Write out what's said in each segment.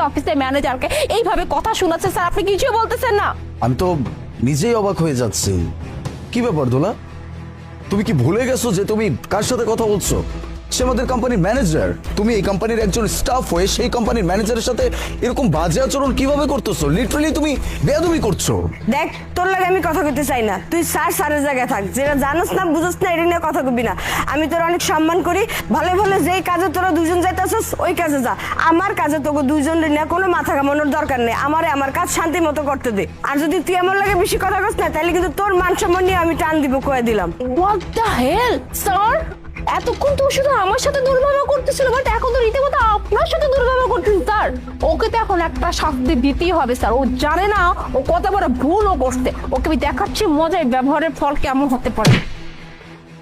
অফিসের ম্যানেজারকে এইভাবে কথা শোনাচ্ছে স্যার, আপনি কিছুই বলতেছেন না। আমি তো নিজেই অবাক হয়ে যাচ্ছি। কি ব্যাপার দোলা, তুমি কি ভুলে গেছো যে তুমি কার সাথে কথা বলছো? সে আমাদের কোম্পানির ম্যানেজার। তুমি এই কোম্পানির একজন স্টাফ হয়ে সেই কোম্পানির ম্যানেজারের সাথে এরকম বাজে আচরণ কিভাবে করতেছো? লিটারালি তুমি বেয়াদবি করছো। দেখ, তোর লাগে আমি কথা কইতে চাই না, তুই স্যারের জায়গায় থাক। যেটা জানোস না বুঝোস না এটা নিয়ে কথা কবি না। আমি তোর অনেক সম্মান করি, ভালো ভালো যেই কাজে তোরা দুজন যাইতেছস ওই কাজে যা। আমার কাজে তোকে দুজনের নিয়ে কোনো মাথা ঘামানোর দরকার নেই। আমারে আমার কাজ শান্তি মতো করতে দে। আর যদি তুই আমার লাগে বেশি কথা কস না তাহলে কিন্তু তোর মান সম্মান নিয়ে আমি টান দিব, কয়ে দিলাম। হোয়াট দ্য হেল স্যার, এতক্ষণ তো শুধু আমার সাথে দুর্ব্যবহার করতেছিল, বাট এখন তো রীতিমতো আপনার সাথে দুর্ব্যবহার করতেছে স্যার। ওকে তো এখন একটা শাস্তি দিতেই হবে স্যার। ও জানে না ও কত বড় ভুলও করছে। ওকে আমি দেখাচ্ছি মজায় ব্যবহারের ফল কেমন হতে পারে।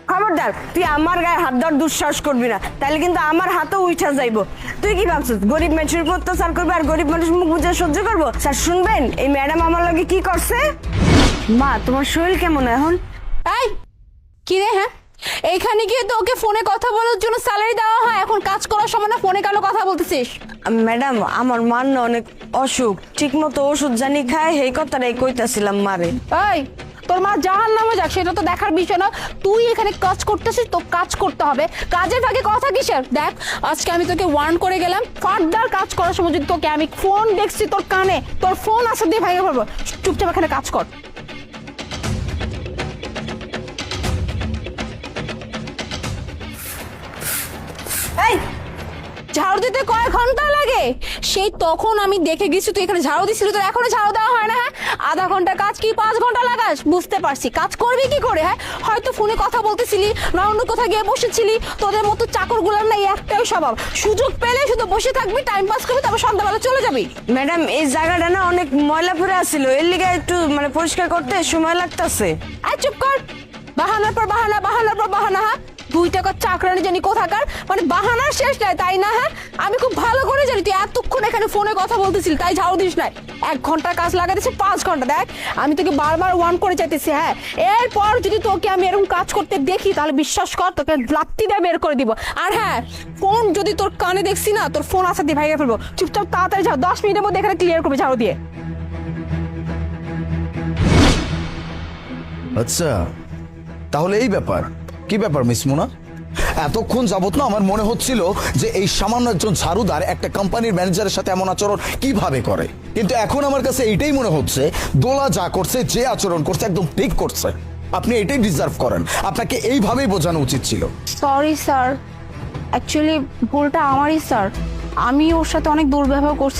খবরদার, তুই আমার গায়ে হাত দেওয়ার দুঃসাহস করবি না, তাহলে কিন্তু আমার হাতও উঠা যাইব। তুই কি ভাবছিস গরিব মানুষের উপর অত্যাচার করবে আর গরিব মানুষ মুখ বুঝে সহ্য করবো? স্যার শুনবেন এই ম্যাডাম আমার লগে কি করছে? মা, তোমার শরীর কেমন এখন? এই কি রে, হ্যাঁ এইখানে গিয়ে তো ওকে ফোনে কথা বলার জন্য স্যালারি দেওয়া হয়, এখন কাজ করার সময় না ফোনে কেন কথা বলতেছিস? ম্যাডাম, আমার মার না অনেক অসুখ, ঠিক মতো ওষুধ জানি খায়, এই কথাটাই কইতাছিলাম মারে। এই তোর মা জাহান্নামে যাক সেটা তো দেখার বিষয় না। তুই এখানে কাজ করতেছিস, তো কাজ করতে হবে। কাজের ফাঁকে কথা কিসের? দেখ, আজকে আমি তোকে ওয়ার্ন করে গেলাম, ফার্দার কাজ করার সময় যদি তোকে আমি ফোন দেখছি তোর কানে, তোর ফোন আসা দিয়ে ভেঙে পড়বো। চুপচাপ এখানে কাজ কর। এই ঝাড়ু দিতে কয় ঘন্টা লাগে? সেই তখন আমি দেখে গেছি তুই এখানে ঝাড়ু দিচ্ছিলি, তোর এখনো ঝাড়ু দেওয়া হয় না? হ্যাঁ, আধা ঘন্টা কাজ কি 5 ঘন্টা লাগাস? বুঝতে পারছি, কাজ করবি কি করে? হ্যাঁ, হয়তো ফোনে কথা বলতেছিলি না অন্য কোথাও গিয়ে বসেছিলি। তোদের মতো চাকরগুলোর না একটাই স্বভাব, সুযোগ পেলে শুধু বসে থাকবি, টাইম পাস করবি, তারপর সন্ধ্যাবেলা চলে যাবি। ম্যাডাম, এই জায়গাটা না অনেক ময়লা পড়ে আছিল, এর লিগে একটু মানে পরিষ্কার করতে সময় লাগতেছে। আর চুপ কর, বাহানার পর বাহানা, বাহানার পর বাহানা। হ্যাঁ, 2 টাকার চাকরানি জানি কোথাকার, মানে বাহানার শেষ নাই, তাই না? হ্যাঁ, আমি খুব ভালো করে জানি তুই এতক্ষণ এখানে ফোনে কথা বলতেছিলি, তাই ঝাড়ু দিস নাই। 1 ঘন্টার কাজ লাগাতেছে 5 ঘন্টা। দেখ, আমি তোকে বারবার ওয়ার্ন করে চাইতেছি। হ্যাঁ, এরপর যদি তোকে আমি এরকম কাজ করতে দেখি তাহলে বিশ্বাস কর তোকে লাত্তি দিয়ে বের করে দিব। আর হ্যাঁ, ফোন যদি তোর কানে দেখছি না, তোর ফোন আসা দিয়ে ভেঙে ফেলবো। চুপচাপ তাড়াতাড়ি যাও, 10 মিনিটের মধ্যে এখানে ক্লিয়ার করবে ঝাড়ু দিয়ে। আচ্ছা, তাহলে এই ব্যাপার। কি ব্যাপার মিস মোনা? এতক্ষণ যাবত না আমার মনে হচ্ছিল যে এই সামান্য একজন ঝাড়ুদার একটা কোম্পানির ম্যানেজারের সাথে এমন আচরণ কিভাবে করে, কিন্তু এখন আমার কাছে এইটাই মনে হচ্ছে দোলা যা করছে, যে আচরণ করছে একদম ঠিক করছে। আপনি এটাই ডিজার্ভ করেন, আপনাকে এইভাবেই বোঝানো উচিত ছিল। সরি স্যার, অ্যাকচুয়ালি ভুলটা আমারই স্যার। আমি ওর সাথে অনেক দুর্ব্যবহার করছি।